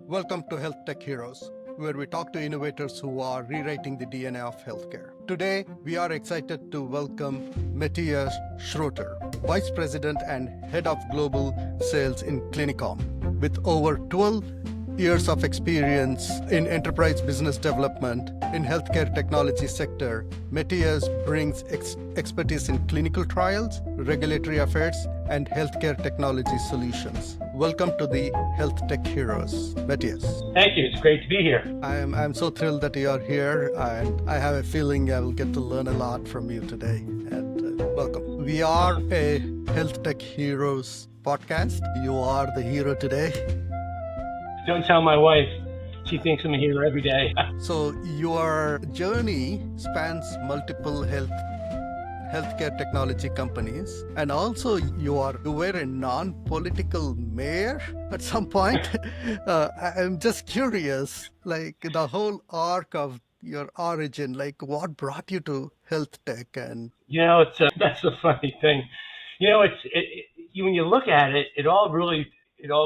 Welcome to Health Tech Heroes, where we talk to innovators who are rewriting the DNA of healthcare. Today, we are excited to welcome Mattias Schroeter, Vice President and Head of Global Sales in Clinicom. With over 12 years of experience in enterprise business development in healthcare technology sector, Mattias brings expertise in clinical trials, regulatory affairs, and healthcare technology solutions. Welcome to the Health Tech Heroes, Mattias. Thank you. It's great to be here. I'm so thrilled that you are here, and I have a feeling I will get to learn a lot from you today. And welcome. We are a Health Tech Heroes podcast. You are the hero today. Don't tell my wife. She thinks I'm a hero every day. So your journey spans multiple healthcare technology companies, and also you were a non-political mayor at some point. I'm just curious, like the whole arc of your origin, like what brought you to health tech? And that's a funny thing. When you look at it, it all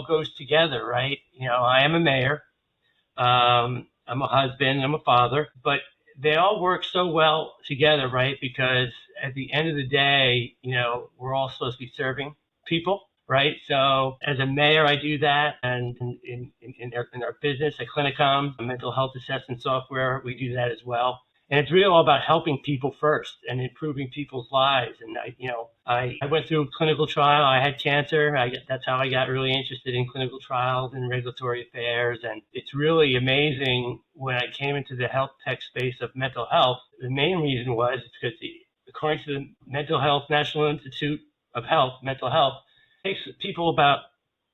goes together, right? I am a mayor. I'm a husband. I'm a father, but they all work so well together, right? Because at the end of the day, we're all supposed to be serving people, right? So as a mayor, I do that. And in our business at Clinicom, mental health assessment software, we do that as well. And it's really all about helping people first and improving people's lives. And I went through a clinical trial. I had cancer. That's how I got really interested in clinical trials and regulatory affairs. And it's really amazing when I came into the health tech space of mental health. The main reason was because according to the Mental Health National Institute of Health, mental health takes people about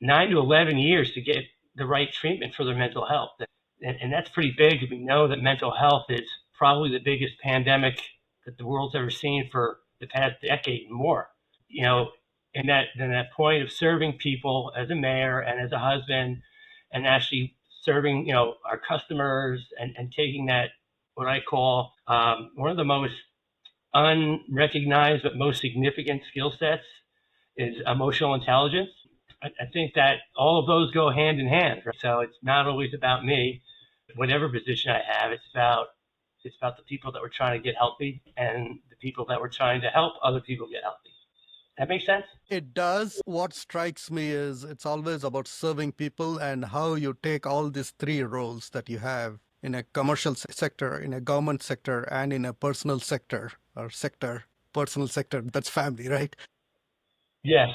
9 to 11 years to get the right treatment for their mental health. And that's pretty big. We know that mental health is probably the biggest pandemic that the world's ever seen for the past decade and more. And that point of serving people as a mayor and as a husband, and actually serving our customers and taking that, what I call one of the most unrecognized but most significant skill sets is emotional intelligence. I think that all of those go hand in hand. Right? So it's not always about me. Whatever position I have, it's about the people that we're trying to get healthy and the people that we're trying to help other people get healthy. That makes sense? it does. What strikes me is it's always about serving people and how you take all these three roles that you have in a commercial sector, in a government sector, and in a personal sector personal sector. That's family, right? Yes.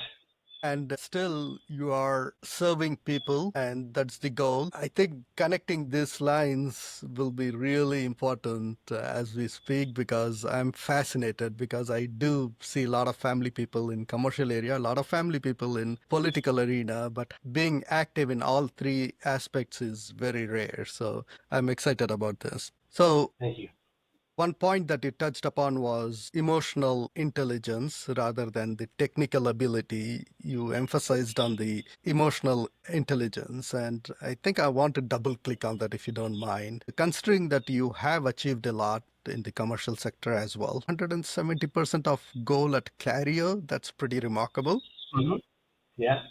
And still you are serving people, and that's the goal. I think connecting these lines will be really important as we speak, because I'm fascinated, because I do see a lot of family people in commercial area, a lot of family people in political arena, but being active in all three aspects is very rare. So I'm excited about this. So Thank you. one point that you touched upon was emotional intelligence rather than the technical ability. You emphasized on the emotional intelligence, and I think I want to double click on that if you don't mind. Considering that you have achieved a lot in the commercial sector as well, 170% of goal at Clario, that's pretty remarkable. Mm-hmm. Yeah.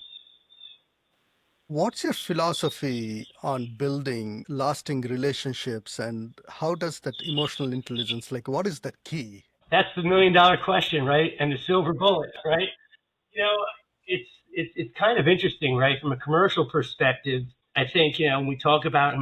What's your philosophy on building lasting relationships, and how does that emotional intelligence, like what is that key? That's the $1 million question, right? And the silver bullet, right? It's kind of interesting, right? From a commercial perspective, I think, when we talk about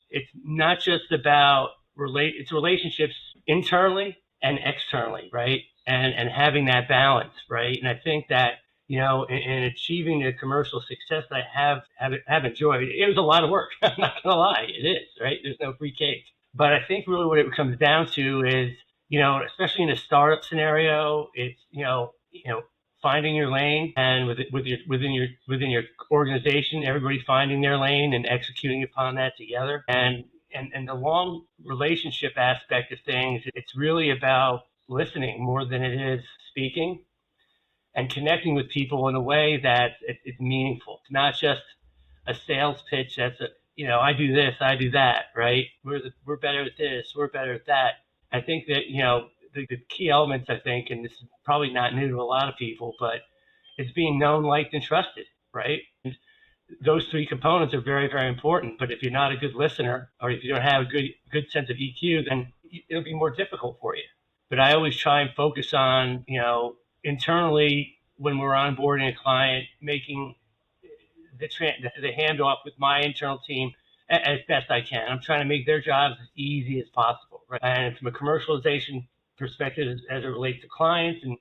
it's not just about it's relationships internally and externally, right? And having that balance, right? And I think that, in achieving the commercial success that I have enjoyed, it was a lot of work. I'm not gonna lie, it is, right? There's no free cake. But I think really what it comes down to is, especially in a startup scenario, it's finding your lane, and within your organization, everybody finding their lane and executing upon that together. And the long relationship aspect of things, it's really about listening more than it is speaking, and connecting with people in a way that it's meaningful. It's not just a sales pitch that's I do this, I do that, right? We're better at this, we're better at that. I think that, the key elements, I think, and this is probably not new to a lot of people, but it's being known, liked, and trusted, right? And those three components are very, very important. But if you're not a good listener, or if you don't have a good sense of EQ, then it'll be more difficult for you. But I always try and focus on, internally when we're onboarding a client, making the handoff with my internal team as best I can. I'm trying to make their jobs as easy as possible, right? And from a commercialization perspective, as it relates to clients and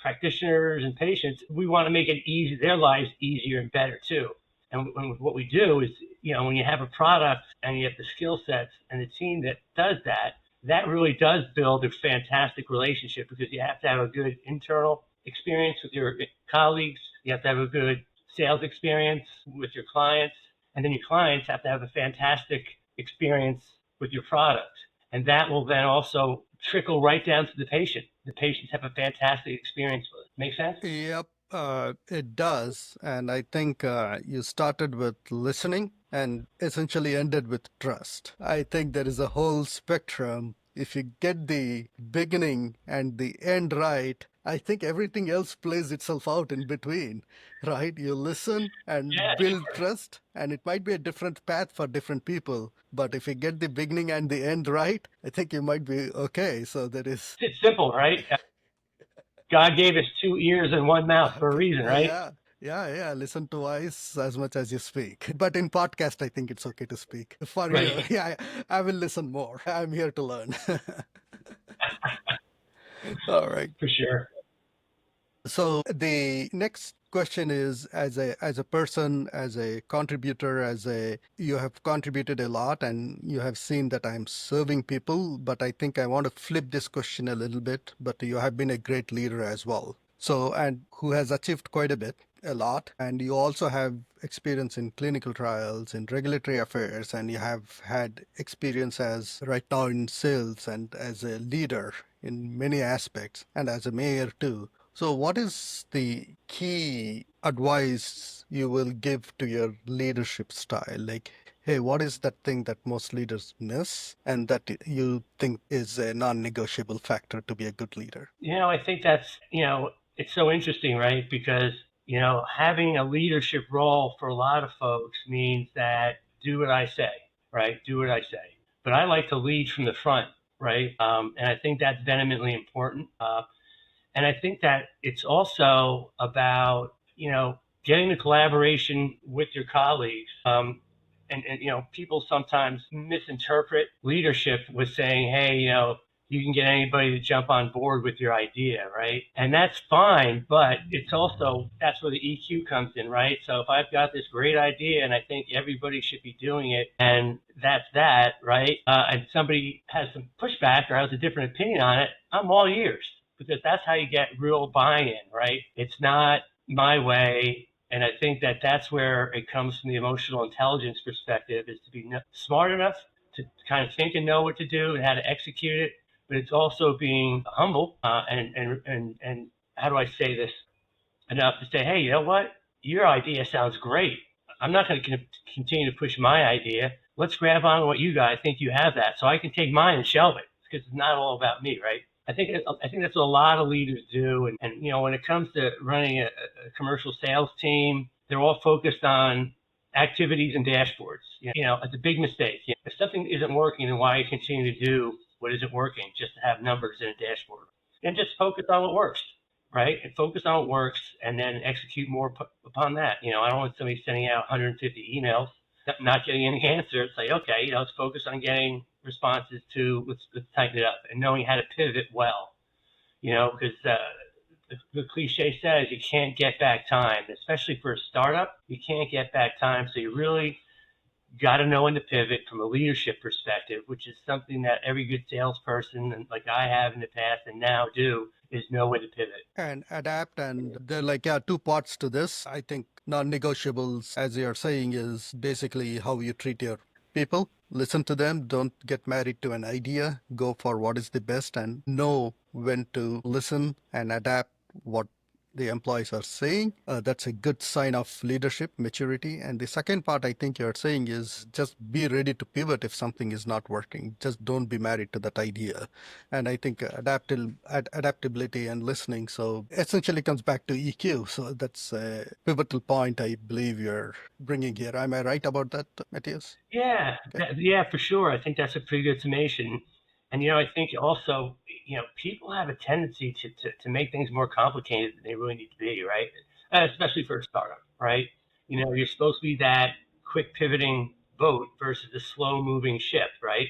practitioners and patients, we want to make it easy, their lives easier and better too. And what we do is, when you have a product and you have the skill sets and the team that does that, that really does build a fantastic relationship, because you have to have a good internal experience with your colleagues. You have to have a good sales experience with your clients, and then your clients have to have a fantastic experience with your product. And that will then also trickle right down to the patient. The patients have a fantastic experience with it. Make sense? Yep, it does. And I think you started with listening and essentially ended with trust. I think there is a whole spectrum. If you get the beginning and the end right, I think everything else plays itself out in between, right? You listen and Yeah, build trust, and it might be a different path for different people. But if you get the beginning and the end right, I think you might be okay. So there is. it's simple, right? God gave us 2 ears and 1 mouth for a Okay. reason, right? Yeah. Listen twice as much as you speak. But in podcast, I think it's okay to speak. For you, Right. yeah, I will listen more. I'm here to learn. All right. For sure. So the next question is, as a person, as a contributor, you have contributed a lot and you have seen that I'm serving people, but I think I want to flip this question a little bit. But you have been a great leader as well. So, and who has achieved quite a lot, and you also have experience in clinical trials, in regulatory affairs, and you have had experience as right now in sales and as a leader in many aspects, and as a mayor too. So, what is the key advice you will give to your leadership style? Like, hey, what is that thing that most leaders miss and that you think is a non negotiable factor to be a good leader? I think that's, it's so interesting, right? Because, having a leadership role for a lot of folks means that do what I say, right? Do what I say. But I like to lead from the front, right? And I think that's vehemently important. And I think that it's also about, getting the collaboration with your colleagues. And people sometimes misinterpret leadership with saying, hey, you can get anybody to jump on board with your idea, right? And that's fine, but it's also, that's where the EQ comes in, right? So if I've got this great idea and I think everybody should be doing it, and that's that, right? And somebody has some pushback or has a different opinion on it, I'm all ears, because that's how you get real buy-in, right? It's not my way. And I think that that's where it comes from the emotional intelligence perspective, is to be smart enough to kind of think and know what to do and how to execute it. But it's also being humble and how do I say this, enough to say, hey, you know what? Your idea sounds great. I'm not going to continue to push my idea. Let's grab on what you got. I think you have that, so I can take mine and shelve it, because it's not all about me, right? I think that's what a lot of leaders do, and when it comes to running a commercial sales team, they're all focused on activities and dashboards. It's a big mistake. If something isn't working, then why continue to do what isn't working just to have numbers in a dashboard? And just focus on what works, right? And focus on what works, and then execute more upon that. I don't want somebody sending out 150 emails, not getting any answer. It's like, okay, let's focus on getting responses to, let's tighten it up, and knowing how to pivot well, because the cliche says you can't get back time, especially for a startup. You can't get back time, so you really got to know when to pivot from a leadership perspective, which is something that every good salesperson, and like I have in the past and now do, is know when to pivot and adapt. And there are two parts to this. I think non-negotiables, as you're saying, is basically how you treat your people. Listen to them. Don't get married to an idea. Go for what is the best and know when to listen and adapt what the employees are saying. That's a good sign of leadership maturity. And the second part I think you're saying is just be ready to pivot if something is not working. Just don't be married to that idea. And I think adaptability and listening, so essentially comes back to EQ. So that's a pivotal point I believe you're bringing here. Am I right about that, Matthias? Yeah, Okay. yeah, for sure. I think that's a pretty good summation. And I think also, people have a tendency to make things more complicated than they really need to be, right? Especially for a startup, right? You're supposed to be that quick pivoting boat versus the slow moving ship, right?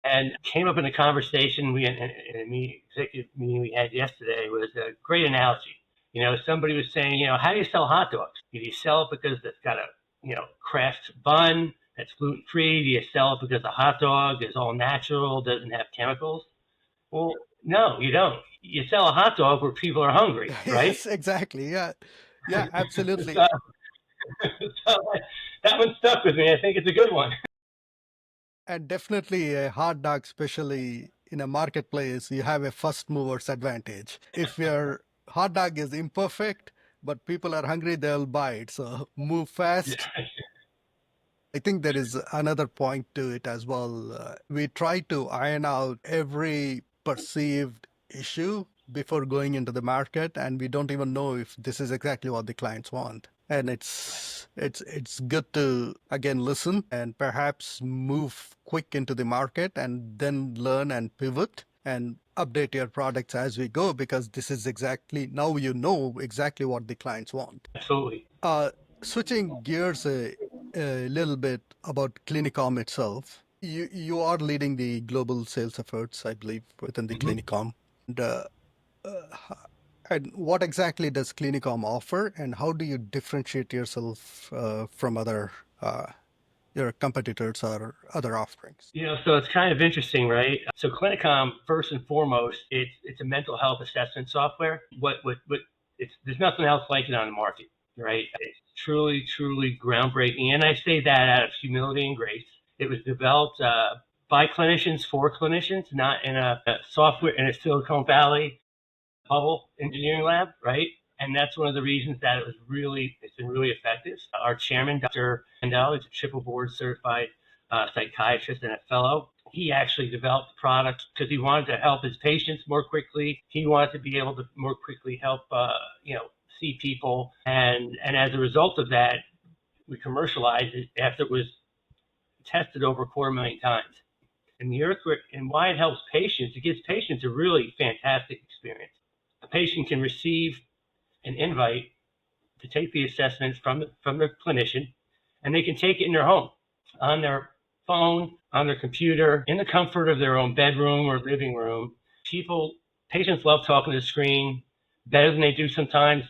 And came up in a conversation in a executive meeting we had yesterday was a great analogy. Somebody was saying, how do you sell hot dogs? Do you sell it because it's got a craft bun that's gluten free? Do you sell it because the hot dog is all natural, doesn't have chemicals? Well, no, you don't. You sell a hot dog where people are hungry, right? Yes, exactly. Yeah. Yeah, absolutely. so, so that one stuck with me. I think it's a good one. And definitely a hot dog, especially in a marketplace, you have a first mover's advantage. If your hot dog is imperfect, but people are hungry, they'll buy it. So move fast. Yeah. I think there is another point to it as well. We try to iron out every perceived issue before going into the market, and we don't even know if this is exactly what the clients want. And it's good to again listen and perhaps move quick into the market and then learn and pivot and update your products as we go, because this is exactly now you know exactly what the clients want. Absolutely. Switching gears a little bit about Clinicom itself, you are leading the global sales efforts, I believe, within the Mhm. Clinicom. And, and what exactly does Clinicom offer, and how do you differentiate yourself from other your competitors or other offerings? So it's kind of interesting, right? So Clinicom, first and foremost, it's a mental health assessment software. What it's there's nothing else like it on the market, right? It's truly, truly groundbreaking, and I say that out of humility and grace. It was developed by clinicians for clinicians, not in a software in a Silicon Valley bubble engineering lab, right? And that's one of the reasons that it's been really effective. Our chairman, Dr. Mandel, is a triple board certified psychiatrist and a fellow. He actually developed the product because he wanted to help his patients more quickly. He wanted to be able to more quickly help, see people. And as a result of that, we commercialized it after it was tested over 250,000 times. And why it helps patients, it gives patients a really fantastic experience. A patient can receive an invite to take the assessments from their clinician, and they can take it in their home, on their phone, on their computer, in the comfort of their own bedroom or living room. Patients love talking to the screen better than they do sometimes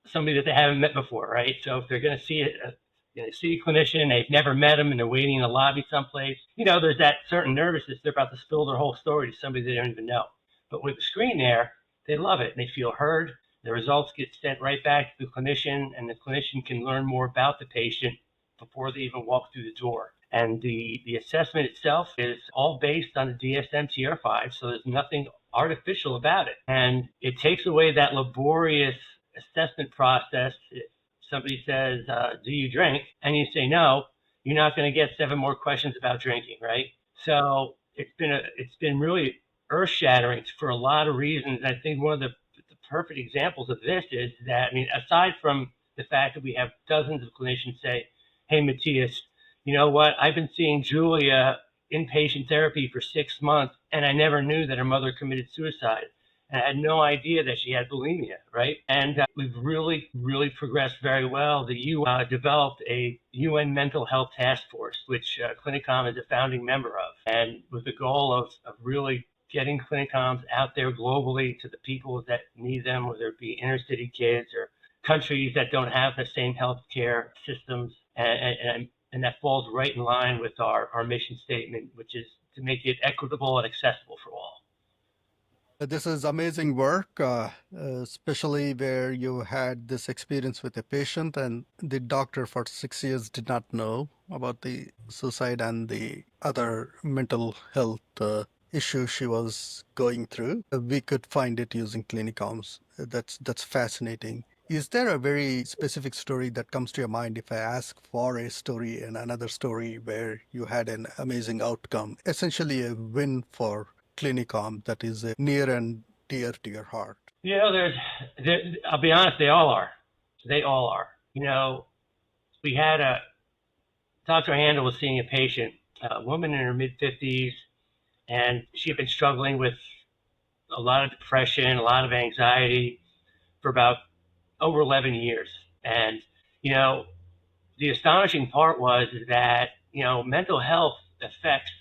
somebody that they haven't met before, right? So if they're going to see a clinician, they've never met him, and they're waiting in the lobby someplace, there's that certain nervousness. They're about to spill their whole story to somebody they don't even know. But with the screen there, they love it. They feel heard. The results get sent right back to the clinician, and the clinician can learn more about the patient before they even walk through the door. And the assessment itself is all based on the DSM TR5, so there's nothing artificial about it. And it takes away that laborious assessment process. If somebody says, "Do you drink?" and you say no, you're not going to get 7 more questions about drinking, right? So it's been really earth shattering for a lot of reasons. I think one of the perfect examples of this is that, I mean, aside from the fact that we have dozens of clinicians say, "Hey, Mattias, you know what? I've been seeing Julia inpatient therapy for 6 months, and I never knew that her mother committed suicide. I had no idea that she had bulimia," right? And we've really, really progressed very well. The UN developed a UN mental health task force, which Clinicom is a founding member of, and with the goal of really getting Clinicoms out there globally to the people that need them, whether it be inner city kids or countries that don't have the same healthcare systems. And that falls right in line with our mission statement, which is to make it equitable and accessible for all. This is amazing work, especially where you had this experience with a patient and the doctor for 6 years did not know about the suicide and the other mental health issue she was going through. We could find it using Clinicom's That's fascinating. Is there a very specific story that comes to your mind if I ask for a story and another story where you had an amazing outcome, essentially a win for Clinicom that is near and dear to your heart? You know, I'll be honest, they all are. They all are. You know, we had Dr. Handel was seeing a patient, a woman in her mid 50s, and she had been struggling with a lot of depression, a lot of anxiety for about over 11 years. And, you know, the astonishing part was that, you know, mental health affects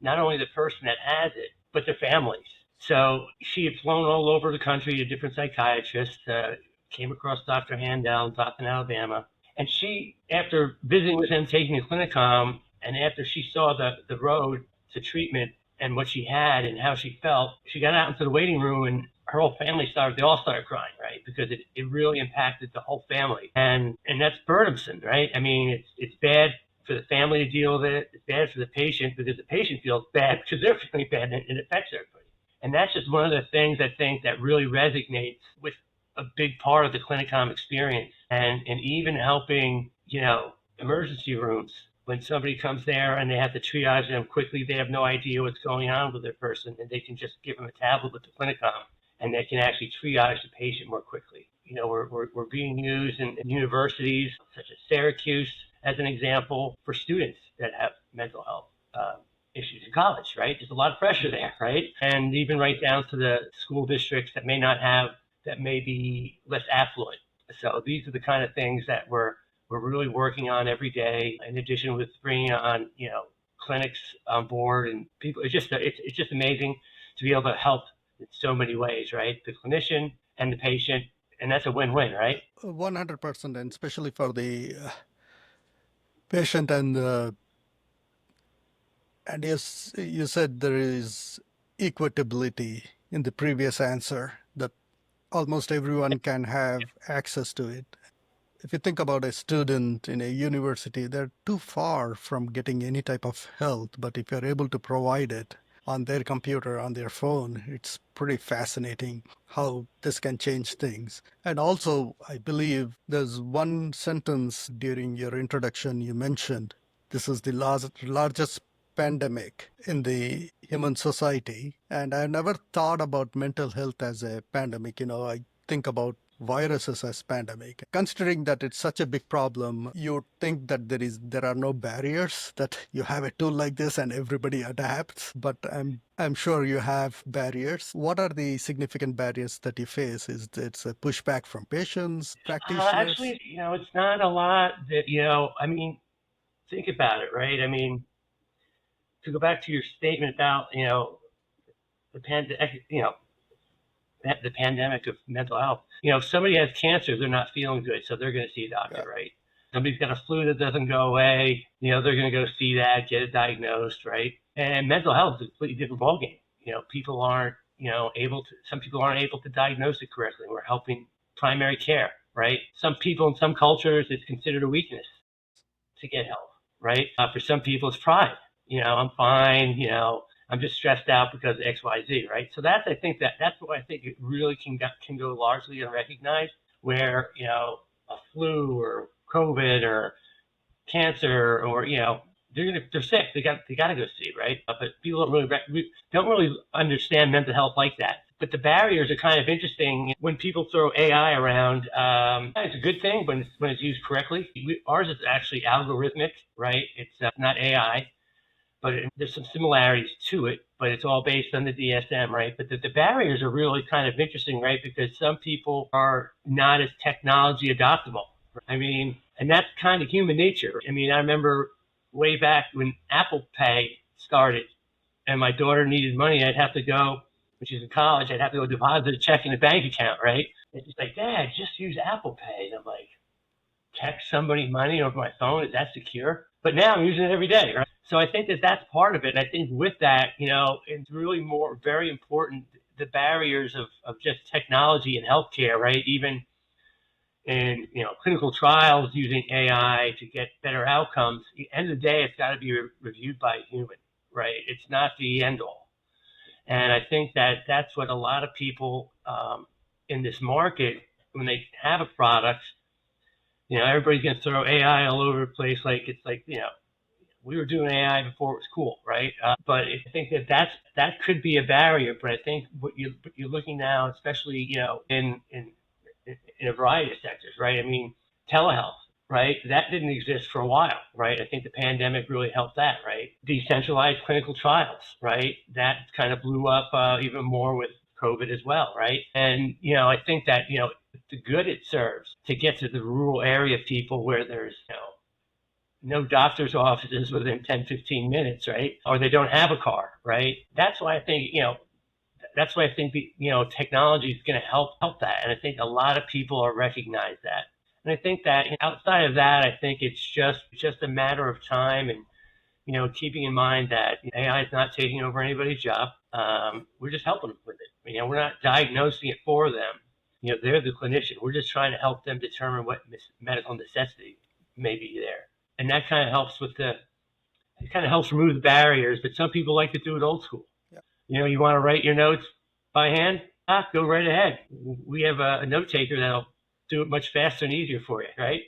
not only the person that has it, but their families. So she had flown all over the country to different psychiatrists, came across Dr. Handel in Dothan, Alabama. And she, after visiting with him, taking the Clinicom, and after she saw the road to treatment and what she had and how she felt, she got out into the waiting room and her whole family they all started crying, right? Because it really impacted the whole family. And that's burdensome, right? I mean, it's bad for the family to deal with it. It's bad for the patient because the patient feels bad because they're feeling bad and it affects everybody. And that's just one of the things I think that really resonates with a big part of the Clinicom experience, and even helping, you know, emergency rooms. When somebody comes there and they have to triage them quickly, they have no idea what's going on with their person, and they can just give them a tablet with the Clinicom, and they can actually triage the patient more quickly. You know, we're being used in universities such as Syracuse as an example for students that have mental health issues in college, right? There's a lot of pressure there, right? And even right down to the school districts that may be less affluent. So these are the kind of things that we're really working on every day. In addition with bringing on, you know, clinics on board and people, it's just amazing to be able to help in so many ways, right? The clinician and the patient, and that's a win-win, right? 100%, and especially for the patient and the and yes, you said there is equitability in the previous answer that almost everyone can have access to it. If you think about a student in a university, they're too far from getting any type of help. But if you're able to provide it on their computer, on their phone, it's pretty fascinating how this can change things. And also, I believe there's one sentence during your introduction you mentioned. This is the largest pandemic in the human society. And I never thought about mental health as a pandemic. You know, I think about viruses as pandemic. Considering that it's such a big problem, you think that there are no barriers, that you have a tool like this and everybody adapts. But I'm sure you have barriers. What are the significant barriers that you face? Is it's a pushback from patients, practitioners? Actually, you know, it's not a lot that, you know, I mean, think about it, right? I mean, to go back to your statement about, you know, you know, the pandemic of mental health. You know, if somebody has cancer, they're not feeling good, so they're going to see a doctor, Yeah. right? Somebody's got a flu that doesn't go away, you know, they're going to go see that, get it diagnosed, right? And mental health is a completely different ballgame. You know, people aren't, you know, some people aren't able to diagnose it correctly. We're helping primary care, right? Some people in some cultures, it's considered a weakness to get help, right? For some people, it's pride. You know, I'm fine. You know, I'm just stressed out because of X, Y, Z, right? So that's what I think it really can go largely unrecognized, where, you know, a flu or COVID or cancer or, you know, they're sick. They got to go see, right? But people don't really understand mental health like that. But the barriers are kind of interesting when people throw AI around. It's a good thing when it's used correctly. Ours is actually algorithmic, right? It's not AI, but there's some similarities to it. But it's all based on the DSM, right? But the barriers are really kind of interesting, right? Because some people are not as technology adoptable. I mean, and that's kind of human nature. I mean, I remember way back when Apple Pay started and my daughter needed money, I'd have to go, when she's in college, I'd have to go deposit a check in a bank account, right? And she's like, Dad, just use Apple Pay. And I'm like, text somebody money over my phone? Is that secure? But now I'm using it every day, right? So I think that that's part of it. And I think with that, you know, it's really very important, the barriers of just technology and healthcare, right? Even in, you know, clinical trials using AI to get better outcomes. At the end of the day, it's got to be reviewed by a human, right? It's not the end all. And I think that that's what a lot of people in this market, when they have a product, everybody's going to throw AI all over the place. Like it's like, we were doing AI before it was cool, right? But I think that could be a barrier. But I think what you're looking now, especially in a variety of sectors, right? I mean, telehealth, right? That didn't exist for a while, right? I think the pandemic really helped that, right? Decentralized clinical trials, right? That kind of blew up even more with COVID as well, right? And I think that the good it serves to get to the rural area people where there's no doctor's offices within 10, 15 minutes, right? Or they don't have a car, right? That's why I think, technology is going to help that. And I think a lot of people are recognize that. And I think that outside of that, I think it's just a matter of time and, keeping in mind that AI is not taking over anybody's job. We're just helping them with it. We're not diagnosing it for them. They're the clinician. We're just trying to help them determine what medical necessity may be there. And that kind of helps it kind of helps remove the barriers, but some people like to do it old school. Yeah. You want to write your notes by hand? Go right ahead. We have a note taker that'll do it much faster and easier for you, right?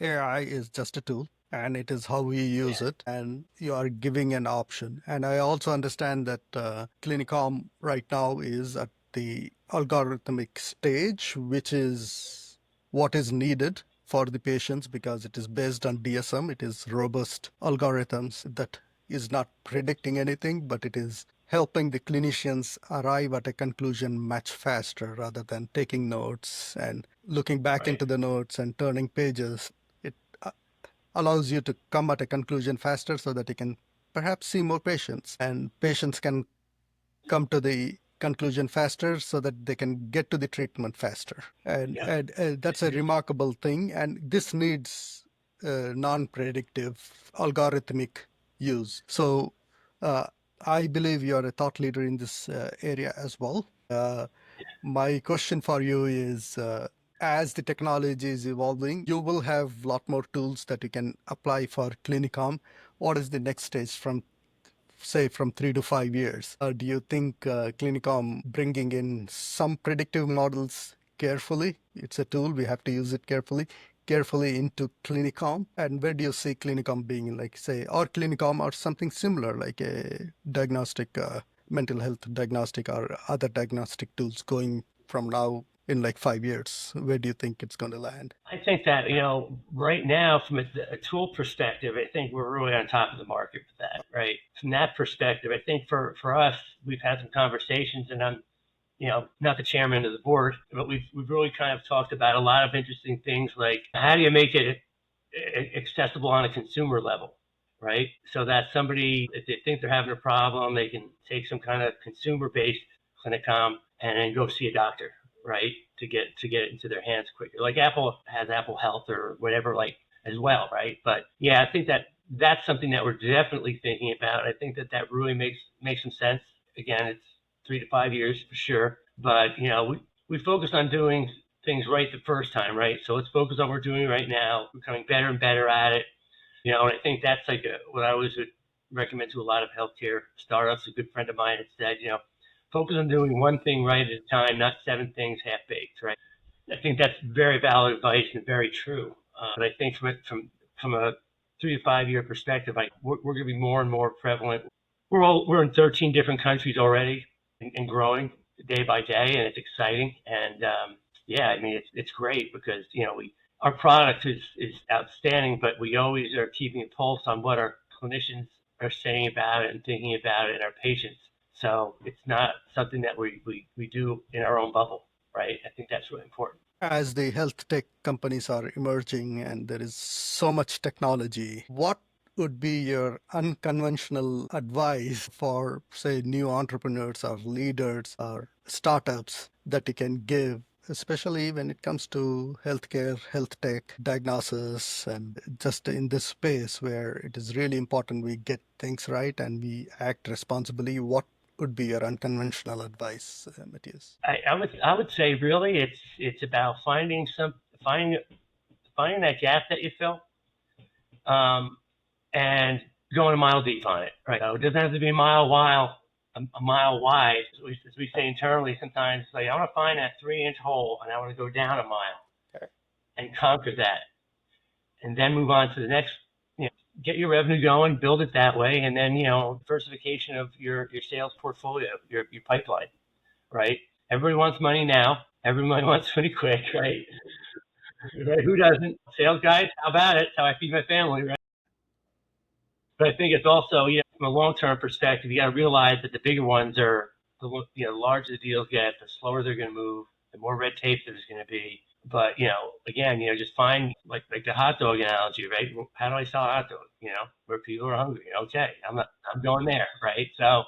AI is just a tool and it is how we use Yeah. it, and you are giving an option. And I also understand that Clinicom right now is at the algorithmic stage, which is what is needed for the patients because it is based on DSM. It is robust algorithms that is not predicting anything, but it is helping the clinicians arrive at a conclusion much faster rather than taking notes and looking back Right. into the notes and turning pages. It allows you to come at a conclusion faster so that you can perhaps see more patients, and patients can come to the conclusion faster so that they can get to the treatment faster. And, Yeah. and that's a remarkable thing. And this needs non-predictive algorithmic use. So uh, I believe you are a thought leader in this area as well. My question for you is, as the technology is evolving, you will have a lot more tools that you can apply for Clinicom. What is the next stage from, say, from 3 to 5 years? Do you think Clinicom bringing in some predictive models carefully? It's a tool, we have to use it carefully into Clinicom. And where do you see Clinicom being, like, say, or Clinicom or something similar, like a diagnostic, mental health diagnostic or other diagnostic tools going from now in like 5 years? Where do you think it's going to land? I think that, right now, from a tool perspective, I think we're really on top of the market with that, right? From that perspective, I think for us, we've had some conversations, and I'm, not the chairman of the board, but we've really kind of talked about a lot of interesting things, like how do you make it accessible on a consumer level, right? So that somebody, if they think they're having a problem, they can take some kind of consumer-based Clinicom and then go see a doctor, right? To get it into their hands quicker. Like Apple has Apple Health or whatever, like as well, right? But yeah, I think that's something that we're definitely thinking about. I think that really makes some sense. Again, it's 3 to 5 years for sure, but we focus on doing things right the first time, right? So let's focus on what we're doing right now, becoming better and better at it. And I think that's like what I always would recommend to a lot of healthcare startups. A good friend of mine had said, focus on doing one thing right at a time, not 7 things half baked, right? I think that's very valid advice and very true. But I think from a 3 to 5 year perspective, like we're going to be more and more prevalent. We're in 13 different countries already and growing day by day, and it's exciting. And yeah, I mean it's great because our product is outstanding, but we always are keeping a pulse on what our clinicians are saying about it and thinking about it, and our patients. So it's not something that we do in our own bubble, right? I think that's really important. As the health tech companies are emerging and there is so much technology, what would be your unconventional advice for, say, new entrepreneurs or leaders or startups that you can give, especially when it comes to healthcare, health tech, diagnosis, and just in this space where it is really important we get things right and we act responsibly? What would be your unconventional advice, Matthias? I would say really it's about finding that gap that you fill, and going a mile deep on it. Right? So it doesn't have to be a mile a mile wide. As we say internally sometimes, like, I want to find that 3-inch hole and I want to go down a mile and conquer that, and then move on to the next. Get your revenue going, build it that way, and then diversification of your sales portfolio, your pipeline, right? Everybody wants money now. Everybody wants money quick, right? Right? Who doesn't? Sales guys, how about it? It's how I feed my family, right? But I think it's also, from a long-term perspective, you got to realize that the bigger ones are, the larger the deals get, the slower they're going to move, the more red tape there's going to be. But again, just find like the hot dog analogy, right? How do I sell a hot dog? Where people are hungry. Okay, I'm going there, right? So,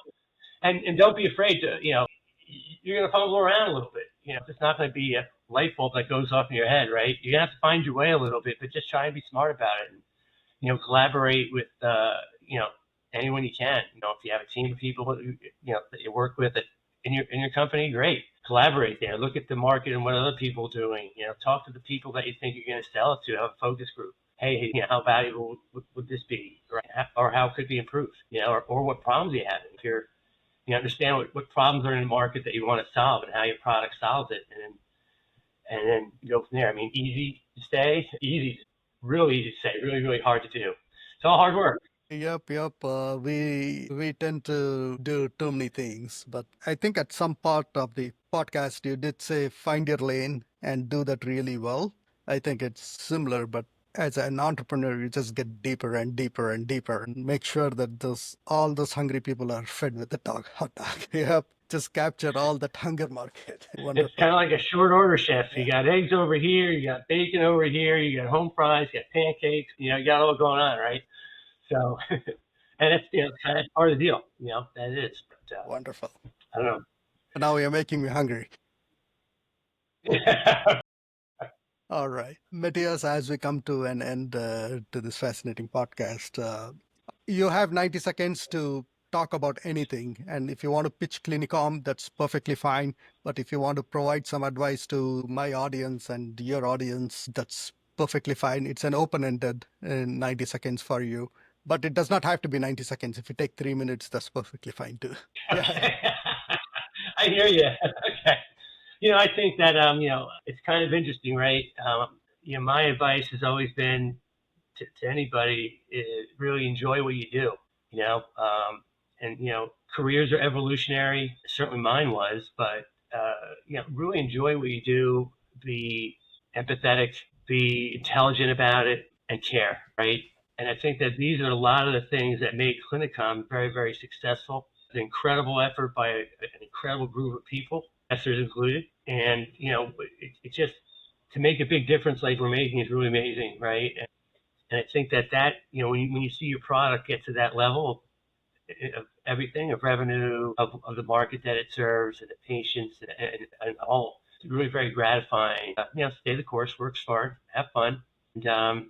and don't be afraid to, you're going to fumble around a little bit. It's not going to be a light bulb that goes off in your head, right? You're going to have to find your way a little bit, but just try and be smart about it. And, collaborate with, anyone you can. If you have a team of people that you work with in your company, great. Collaborate there. Look at the market and what other people are doing. Talk to the people that you think you're going to sell it to. Have a focus group. Hey, how valuable would this be, or how could it be improved? Or what problems you have. If you understand what problems are in the market that you want to solve and how your product solves it, and then go from there. I mean, easy to say, real easy to say, really, really hard to do. It's all hard work. Yep. We tend to do too many things, but I think at some part of the podcast you did say find your lane and do that really well. I think it's similar, but as an entrepreneur, you just get deeper and deeper and deeper, and make sure that all those hungry people are fed with the hot dog. Yep. Just capture all that hunger market. It's kind of like a short order chef. You got eggs over here, you got bacon over here, you got home fries, you got pancakes, you got all going on, right? So, and it's kind of part of the deal, that is. But, wonderful. I don't know. Now you're making me hungry. All right, Matthias, as we come to an end to this fascinating podcast, you have 90 seconds to talk about anything. And if you want to pitch Clinicom, that's perfectly fine. But if you want to provide some advice to my audience and your audience, that's perfectly fine. It's an open-ended 90 seconds for you. But it does not have to be 90 seconds. If you take 3 minutes, that's perfectly fine too. Okay. I hear you. Okay. I think that, it's kind of interesting, right? My advice has always been to anybody is really enjoy what you do, and, careers are evolutionary. Certainly mine was, but, really enjoy what you do, be empathetic, be intelligent about it, and care, right? And I think that these are a lot of the things that made Clinicom very, very successful. An incredible effort by an incredible group of people, investors included. And, it just, to make a big difference like we're making is really amazing, right? And I think that, when you see your product get to that level of everything, of revenue, of the market that it serves, and the patients, and all, it's really very gratifying. Stay the course, work smart, have fun, and,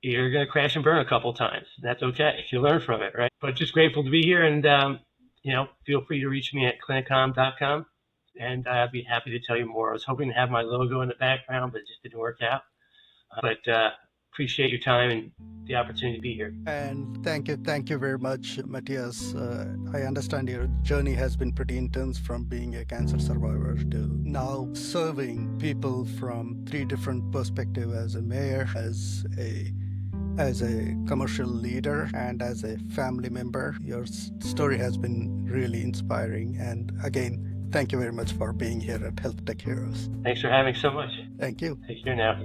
you're going to crash and burn a couple times. That's okay. You learn from it, right? But just grateful to be here, and, feel free to reach me at clinicom.com, and I'd be happy to tell you more. I was hoping to have my logo in the background, but it just didn't work out. But appreciate your time and the opportunity to be here. And thank you very much, Matthias. I understand your journey has been pretty intense, from being a cancer survivor to now serving people from 3 different perspectives: as a mayor, as a commercial leader, and as a family member. Your story has been really inspiring. And again, thank you very much for being here at Health Tech Heroes. Thanks for having so much. Thank you. Take care now.